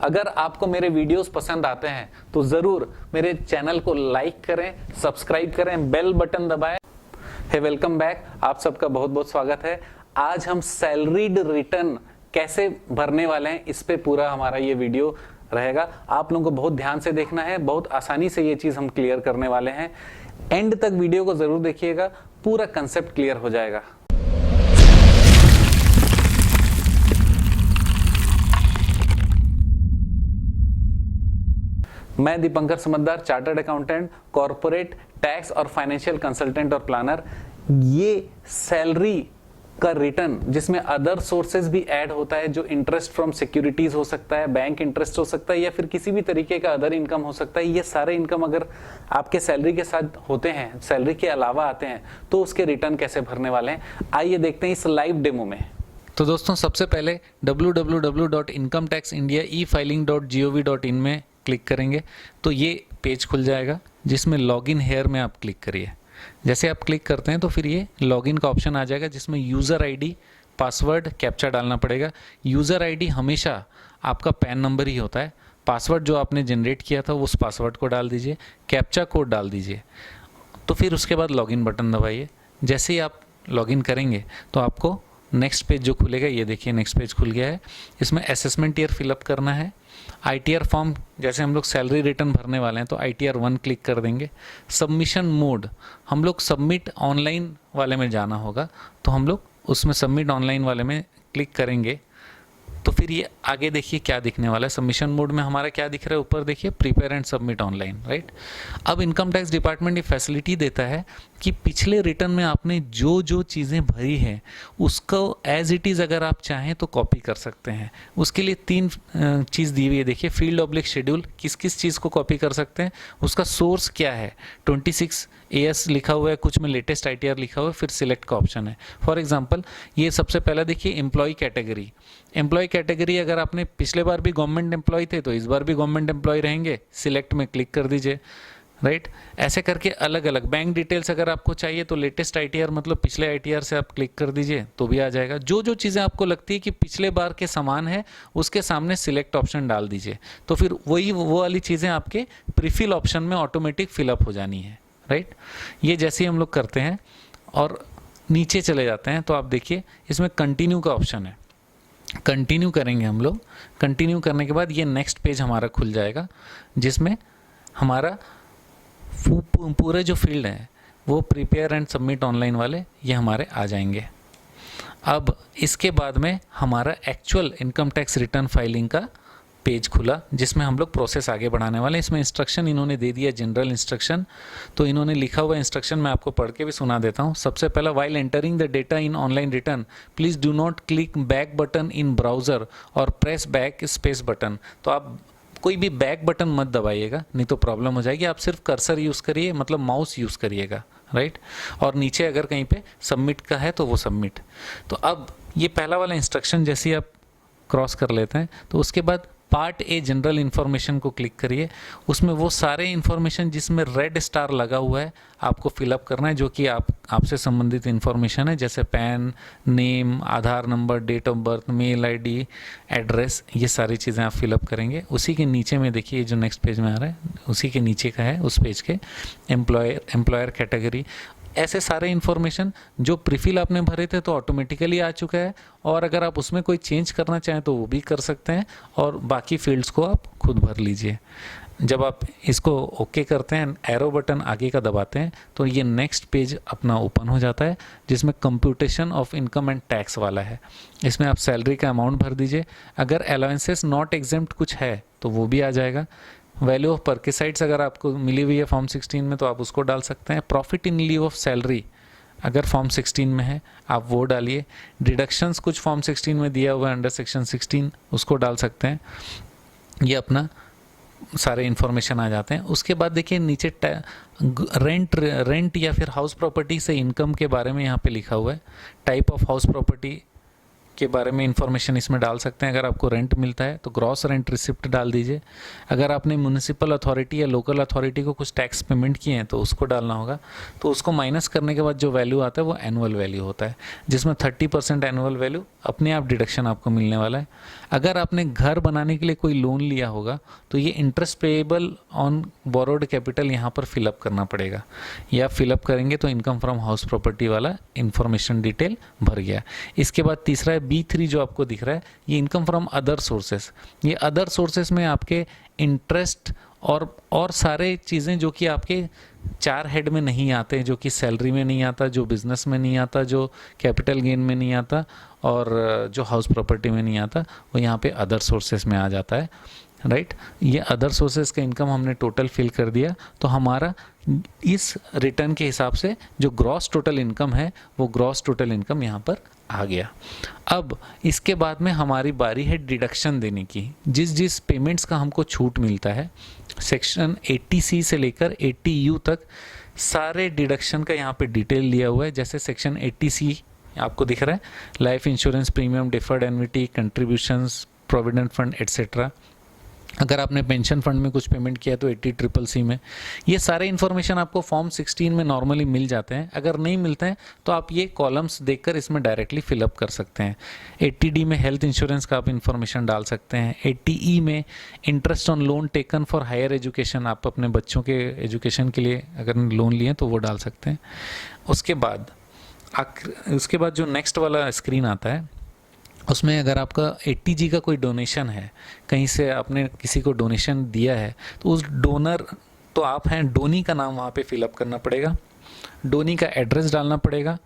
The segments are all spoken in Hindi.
अगर आपको मेरे वीडियोस पसंद आते हैं तो ज़रूर मेरे चैनल को लाइक करें, सब्सक्राइब करें, बेल बटन दबाएं। हे वेलकम बैक, आप सबका बहुत बहुत स्वागत है। आज हम सैलरीड रिटर्न कैसे भरने वाले हैं इस पे पूरा हमारा ये वीडियो रहेगा। आप लोगों को बहुत ध्यान से देखना है, बहुत आसानी से ये चीज़ हम क्लियर करने वाले हैं। एंड तक वीडियो को ज़रूर देखिएगा, पूरा कंसेप्ट क्लियर हो जाएगा। मैं Dipankar Samaddar, chartered accountant, corporate tax और फाइनेंशियल कंसल्टेंट और प्लानर। ये सैलरी का रिटर्न जिसमें अदर सोर्सेज भी ऐड होता है, जो इंटरेस्ट फ्रॉम सिक्योरिटीज हो सकता है, बैंक इंटरेस्ट हो सकता है, या फिर किसी भी तरीके का अदर इनकम हो सकता है। ये सारे इनकम अगर आपके सैलरी के साथ होते हैं, सैलरी के अलावा आते हैं, तो उसके रिटर्न कैसे भरने वाले हैं, आइए देखते हैं इस लाइव डेमो में। तो दोस्तों, सबसे पहले www.incometaxindiaefiling.gov.in में क्लिक करेंगे तो ये पेज खुल जाएगा, जिसमें लॉगिन हेयर में आप क्लिक करिए। जैसे आप क्लिक करते हैं तो फिर ये लॉगिन का ऑप्शन आ जाएगा, जिसमें यूज़र आईडी, पासवर्ड, कैप्चा डालना पड़ेगा। यूज़र आईडी हमेशा आपका पैन नंबर ही होता है। पासवर्ड जो आपने जनरेट किया था उस पासवर्ड को डाल दीजिए, कैप्चा कोड डाल दीजिए। तो फिर उसके बाद लॉगिन बटन दबाइए। जैसे ही आप लॉगिन करेंगे तो आपको नेक्स्ट पेज जो खुलेगा, ये देखिए नेक्स्ट पेज खुल गया है। इसमें असेसमेंट ईयर फिलअप करना है। ITR फॉर्म, जैसे हम लोग सैलरी रिटर्न भरने वाले हैं तो ITR 1 क्लिक कर देंगे। सबमिशन मोड, हम लोग सबमिट ऑनलाइन वाले में जाना होगा, तो हम लोग उसमें सबमिट ऑनलाइन वाले में क्लिक करेंगे। तो फिर ये आगे देखिए क्या दिखने वाला है। सबमिशन मोड में हमारा क्या दिख रहा है, ऊपर देखिए prepare and submit online, right. अब इनकम टैक्स डिपार्टमेंट ये फैसिलिटी देता है कि पिछले रिटर्न में आपने जो जो चीज़ें भरी हैं उसको एज इट इज़ अगर आप चाहें तो कॉपी कर सकते हैं। उसके लिए 3 चीज़ दी हुई है, देखिए फील्ड ऑब्लिक शेड्यूल, किस किस चीज़ को कॉपी कर सकते हैं, उसका सोर्स क्या है, 26 AS लिखा हुआ है, कुछ में लेटेस्ट ITR लिखा हुआ है, फिर सिलेक्ट का ऑप्शन है। फॉर एग्जांपल ये सबसे पहला देखिए एम्प्लॉय कैटेगरी। एम्प्लॉय कैटेगरी अगर आपने पिछले बार भी गवर्नमेंट एम्प्लॉय थे तो इस बार भी गवर्नमेंट एम्प्लॉय रहेंगे, सिलेक्ट में क्लिक कर दीजिए, राइट। ऐसे करके अलग अलग बैंक डिटेल्स अगर आपको चाहिए तो लेटेस्ट ITR मतलब पिछले ITR से आप क्लिक कर दीजिए तो भी आ जाएगा। जो जो चीज़ें आपको लगती है कि पिछले बार के समान है उसके सामने सिलेक्ट ऑप्शन डाल दीजिए, तो फिर वही वो वाली चीज़ें आपके प्रीफिल ऑप्शन में ऑटोमेटिक फिलअप हो जानी है, राइट। ये जैसे ही हम लोग करते हैं और नीचे चले जाते हैं तो आप देखिए इसमें कंटिन्यू का ऑप्शन है। कंटिन्यू करेंगे हम लोग। कंटिन्यू करने के बाद ये नेक्स्ट पेज हमारा खुल जाएगा, जिसमें हमारा पूरे जो फील्ड है वो प्रिपेयर एंड सबमिट ऑनलाइन वाले ये हमारे आ जाएंगे। अब इसके बाद में हमारा actual income tax return filing का पेज खुला, जिसमें हम लोग प्रोसेस आगे बढ़ाने वाले हैं। इसमें इंस्ट्रक्शन इन्होंने दे दिया, जनरल इंस्ट्रक्शन। तो इन्होंने लिखा हुआ इंस्ट्रक्शन मैं आपको पढ़ के भी सुना देता हूँ। सबसे पहला, while entering the data in online return please do not click back button in browser और प्रेस बैक स्पेस बटन। तो आप कोई भी बैक बटन मत दबाइएगा, नहीं तो प्रॉब्लम हो जाएगी। आप सिर्फ कर्सर यूज़ करिए, मतलब माउस यूज़ करिएगा, राइट। और नीचे अगर कहीं पे सबमिट का है तो वो सबमिट। तो अब ये पहला वाला इंस्ट्रक्शन जैसे ही आप क्रॉस कर लेते हैं तो उसके बाद पार्ट ए जनरल इन्फॉर्मेशन को क्लिक करिए। उसमें वो सारे इन्फॉर्मेशन जिसमें रेड स्टार लगा हुआ है आपको फिलअप करना है, जो कि आपसे संबंधित इन्फॉर्मेशन है, जैसे PAN, name, Aadhaar number, date of birth, mail ID, address, ये सारी चीज़ें आप फिलअप करेंगे। उसी के नीचे में देखिए जो नेक्स्ट पेज में आ रहा है उसी के नीचे का है, उस पेज के एम्प्लॉयर कैटेगरी। ऐसे सारे इन्फॉर्मेशन जो प्रीफिल आपने भरे थे तो ऑटोमेटिकली आ चुका है, और अगर आप उसमें कोई चेंज करना चाहें तो वो भी कर सकते हैं, और बाकी फील्ड्स को आप खुद भर लीजिए। जब आप इसको ओके करते हैं, एरो बटन आगे का दबाते हैं, तो ये नेक्स्ट पेज अपना ओपन हो जाता है, जिसमें computation of income and tax वाला है। इसमें आप सैलरी का अमाउंट भर दीजिए। अगर अलाउंसेस नॉट एग्जेम्प्ट कुछ है तो वो भी आ जाएगा। वैल्यू ऑफ परकेसाइड्स अगर आपको मिली हुई है फॉर्म 16 में तो आप उसको डाल सकते हैं। Profit in leave of salary अगर फॉर्म 16 में है आप वो डालिए। डिडक्शंस कुछ फॉर्म 16 में दिया हुआ है अंडर सेक्शन 16, उसको डाल सकते हैं। ये अपना सारे इन्फॉर्मेशन आ जाते हैं। उसके बाद देखिए नीचे रेंट या फिर हाउस प्रॉपर्टी से इनकम के बारे में यहाँ पे लिखा हुआ है। टाइप ऑफ हाउस प्रॉपर्टी के बारे में इंफॉर्मेशन इसमें डाल सकते हैं। अगर आपको रेंट मिलता है तो ग्रॉस रेंट रिसिप्ट डाल दीजिए। अगर आपने म्यूनिसिपल अथॉरिटी या लोकल अथॉरिटी को कुछ टैक्स पेमेंट किए हैं तो उसको डालना होगा। तो उसको माइनस करने के बाद जो वैल्यू आता है वो एनुअल वैल्यू होता है, जिसमें 30% एनुअल वैल्यू अपने आप डिडक्शन आपको मिलने वाला है। अगर आपने घर बनाने के लिए कोई लोन लिया होगा तो ये interest payable on borrowed capital यहाँ पर फिलअप करना पड़ेगा। या फिलअप करेंगे तो इनकम फ्रॉम हाउस प्रॉपर्टी वाला इंफॉर्मेशन डिटेल भर गया। इसके बाद तीसरा है B3 जो आपको दिख रहा है, ये इनकम फ्रॉम अदर सोर्सेस। ये अदर सोर्सेस में आपके इंटरेस्ट और सारे चीज़ें जो कि आपके 4 हेड में नहीं आते, जो कि सैलरी में नहीं आता, जो बिजनेस में नहीं आता, जो कैपिटल गेन में नहीं आता और जो हाउस प्रॉपर्टी में नहीं आता, वो यहाँ पे अदर सोर्सेस में आ जाता है, राइट। ये अदर सोर्सेस का इनकम हमने टोटल फिल कर दिया, तो हमारा इस रिटर्न के हिसाब से जो ग्रॉस टोटल इनकम है वो ग्रॉस टोटल इनकम यहाँ पर आ गया। अब इसके बाद में हमारी बारी है डिडक्शन देने की। जिस पेमेंट्स का हमको छूट मिलता है, सेक्शन 80C से लेकर 80U तक सारे डिडक्शन का यहाँ पे डिटेल दिया हुआ है। जैसे सेक्शन 80C आपको दिख रहा है, life insurance premium, deferred annuity, contributions, provident fund etcetera. अगर आपने पेंशन फंड में कुछ पेमेंट किया तो 80CCC में, ये सारे इन्फॉर्मेशन आपको फॉर्म 16 में नॉर्मली मिल जाते हैं। अगर नहीं मिलते हैं तो आप ये कॉलम्स देखकर इसमें डायरेक्टली फिलअप कर सकते हैं। 80D में हेल्थ इंश्योरेंस का आप इन्फॉर्मेशन डाल सकते हैं। 80E में interest on loan taken for higher education, आप अपने बच्चों के एजुकेशन के लिए अगर लोन लिए तो वो डाल सकते हैं। उसके बाद जो नेक्स्ट वाला स्क्रीन आता है उसमें अगर आपका 80G का कोई डोनेशन है, कहीं से आपने किसी को डोनेशन दिया है, तो उस डोनर तो आप हैं, डोनी का नाम वहाँ पे फिलअप करना पड़ेगा, डोनी का एड्रेस डालना पड़ेगा,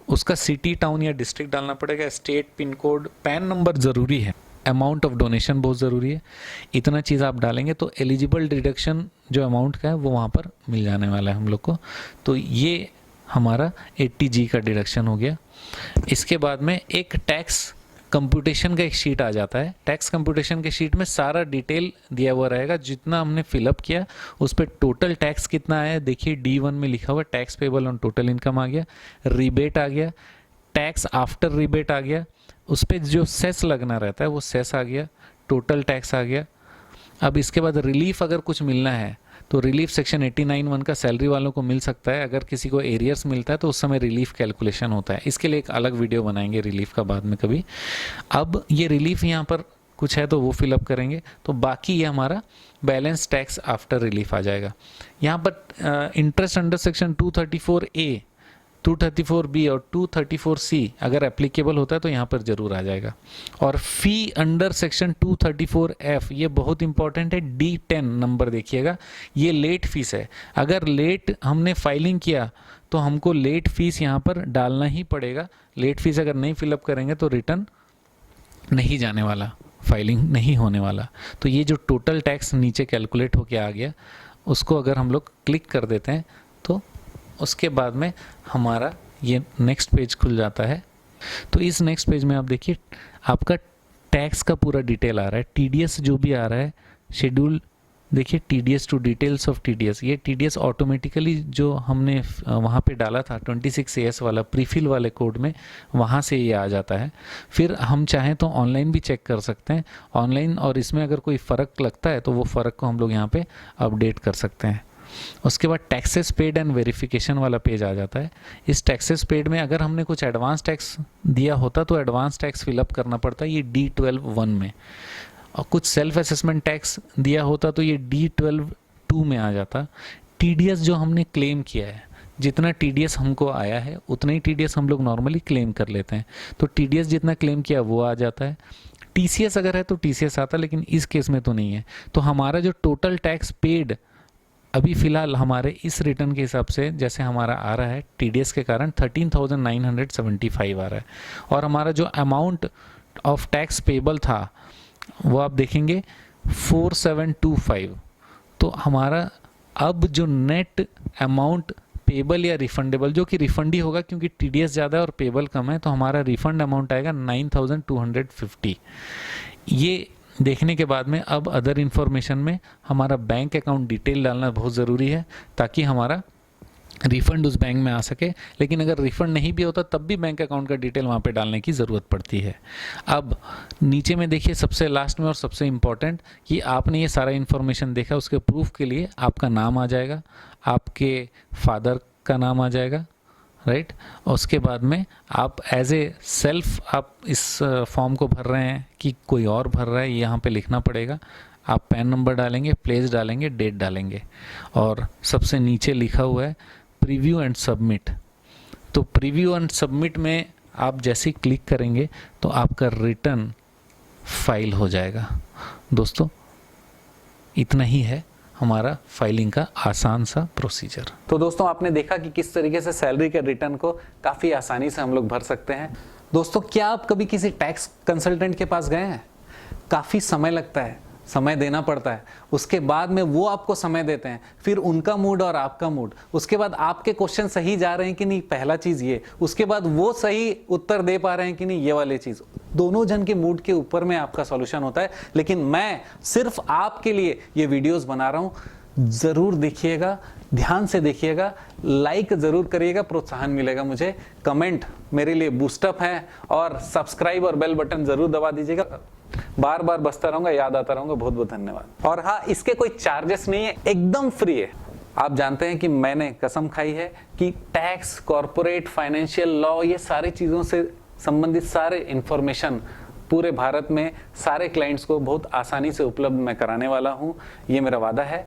उसका सिटी, टाउन या डिस्ट्रिक्ट डालना पड़ेगा, state, pin code, pan number ज़रूरी है, अमाउंट ऑफ डोनेशन बहुत ज़रूरी है। इतना चीज़ आप डालेंगे तो एलिजिबल डिडक्शन जो अमाउंट का है वो वहाँ पर मिल जाने वाला है हम लोग को। तो ये हमारा 80G का डिडक्शन हो गया। इसके बाद में एक टैक्स कंप्यूटेशन का एक शीट आ जाता है। टैक्स कंप्यूटेशन के शीट में सारा डिटेल दिया हुआ रहेगा, जितना हमने फिलअप किया उस पर टोटल टैक्स कितना आया। देखिए D1 में लिखा हुआ tax payable on total income आ गया, रिबेट आ गया, टैक्स आफ्टर रिबेट आ गया, उस पर जो सेस लगना रहता है वो सेस आ गया, टोटल टैक्स आ गया। अब इसके बाद रिलीफ अगर कुछ मिलना है तो रिलीफ सेक्शन 89(1) का सैलरी वालों को मिल सकता है। अगर किसी को एरियर्स मिलता है तो उस समय रिलीफ कैलकुलेशन होता है। इसके लिए एक अलग वीडियो बनाएंगे रिलीफ का बाद में कभी। अब ये रिलीफ यहाँ पर कुछ है तो वो फिलअप करेंगे, तो बाकी ये हमारा बैलेंस टैक्स आफ्टर रिलीफ आ जाएगा। यहाँ पर interest under section 234A, 234B और 234C अगर एप्लीकेबल होता है तो यहाँ पर जरूर आ जाएगा। और फी अंडर सेक्शन 234F, ये बहुत इंपॉर्टेंट है, D10 नंबर देखिएगा, ये लेट फीस है। अगर लेट हमने फाइलिंग किया तो हमको लेट फीस यहाँ पर डालना ही पड़ेगा। लेट फीस अगर नहीं फिलअप करेंगे तो रिटर्न नहीं जाने वाला, फाइलिंग नहीं होने वाला। तो ये जो टोटल टैक्स नीचे कैलकुलेट होके आ गया, उसको अगर हम लोग क्लिक कर देते हैं तो उसके बाद में हमारा ये नेक्स्ट पेज खुल जाता है। तो इस नेक्स्ट पेज में आप देखिए आपका टैक्स का पूरा डिटेल आ रहा है, TDS जो भी आ रहा है, शेड्यूल देखिए, TDS to details of TDS। ये TDS ऑटोमेटिकली जो हमने वहाँ पे डाला था 26AS वाला प्रीफिल वाले कोड में, वहाँ से ये आ जाता है। फिर हम चाहें तो ऑनलाइन भी चेक कर सकते हैं ऑनलाइन, और इसमें अगर कोई फ़र्क लगता है तो वो फ़र्क को हम लोग यहाँ पे अपडेट कर सकते हैं। उसके बाद टैक्सेस पेड एंड वेरिफिकेशन वाला पेज आ जाता है। इस टैक्सेस पेड में अगर हमने कुछ एडवांस टैक्स दिया होता तो एडवांस टैक्स फिलअप करना पड़ता है, ये D12(1) में, और कुछ सेल्फ असेसमेंट टैक्स दिया होता तो ये D12(2) में आ जाता। TDS जो हमने क्लेम किया है, जितना TDS हमको आया है उतना ही TDS हम लोग नॉर्मली क्लेम कर लेते हैं, तो TDS जितना क्लेम किया वो आ जाता है। TCS अगर है तो TCS आता, लेकिन इस केस में तो नहीं है। तो हमारा जो टोटल टैक्स पेड अभी फ़िलहाल हमारे इस रिटर्न के हिसाब से जैसे हमारा आ रहा है TDS के कारण 13,975 आ रहा है, और हमारा जो अमाउंट ऑफ टैक्स पेबल था वो आप देखेंगे 4725। तो हमारा अब जो नेट अमाउंट पेबल या रिफंडेबल, जो कि रिफंड ही होगा क्योंकि TDS ज़्यादा है और पेबल कम है, तो हमारा रिफंड अमाउंट आएगा 9250। ये देखने के बाद में अब अदर इन्फॉर्मेशन में हमारा बैंक अकाउंट डिटेल डालना बहुत ज़रूरी है ताकि हमारा रिफ़ंड उस बैंक में आ सके। लेकिन अगर रिफ़ंड नहीं भी होता तब भी बैंक अकाउंट का डिटेल वहाँ पे डालने की ज़रूरत पड़ती है। अब नीचे में देखिए सबसे लास्ट में और सबसे इम्पॉर्टेंट कि आपने ये सारा इन्फॉर्मेशन देखा, उसके प्रूफ के लिए आपका नाम आ जाएगा, आपके फादर का नाम आ जाएगा, राइट। उसके बाद में आप एज ए सेल्फ आप इस फॉर्म को भर रहे हैं कि कोई और भर रहा है, यहाँ पे लिखना पड़ेगा। आप पैन नंबर डालेंगे, प्लेस डालेंगे, डेट डालेंगे, और सबसे नीचे लिखा हुआ है प्रीव्यू एंड सबमिट। तो प्रीव्यू एंड सबमिट में आप जैसे ही क्लिक करेंगे तो आपका रिटर्न फाइल हो जाएगा। दोस्तों इतना ही है हमारा फाइलिंग का आसान सा प्रोसीजर। तो दोस्तों आपने देखा कि किस तरीके से सैलरी के रिटर्न को काफ़ी आसानी से हम लोग भर सकते हैं। दोस्तों क्या आप कभी किसी टैक्स कंसल्टेंट के पास गए हैं? काफ़ी समय लगता है, समय देना पड़ता है, उसके बाद में वो आपको समय देते हैं, फिर उनका मूड और आपका मूड, उसके बाद आपके क्वेश्चन सही जा रहे हैं कि नहीं, पहला चीज़ ये, उसके बाद वो सही उत्तर दे पा रहे हैं कि नहीं, ये वाली चीज़, दोनों जन के मूड के ऊपर में आपका सॉल्यूशन होता है। लेकिन मैं सिर्फ आपके लिए ये वीडियोस बना रहा हूँ। ज़रूर देखिएगा, ध्यान से देखिएगा, लाइक ज़रूर करिएगा, प्रोत्साहन मिलेगा मुझे, कमेंट मेरे लिए बूस्टअप है, और सब्सक्राइब और बेल बटन ज़रूर दबा दीजिएगा। बार बार बसता रहूंगा, याद आता रहूंगा। बहुत बहुत धन्यवाद। और हाँ, इसके कोई चार्जेस नहीं है, एकदम फ्री है। आप जानते हैं कि मैंने कसम खाई है कि टैक्स, कॉर्पोरेट, फाइनेंशियल लॉ, ये सारी चीज़ों से संबंधित सारे इंफॉर्मेशन पूरे भारत में सारे क्लाइंट्स को बहुत आसानी से उपलब्ध मैं कराने वाला हूँ। ये मेरा वादा है।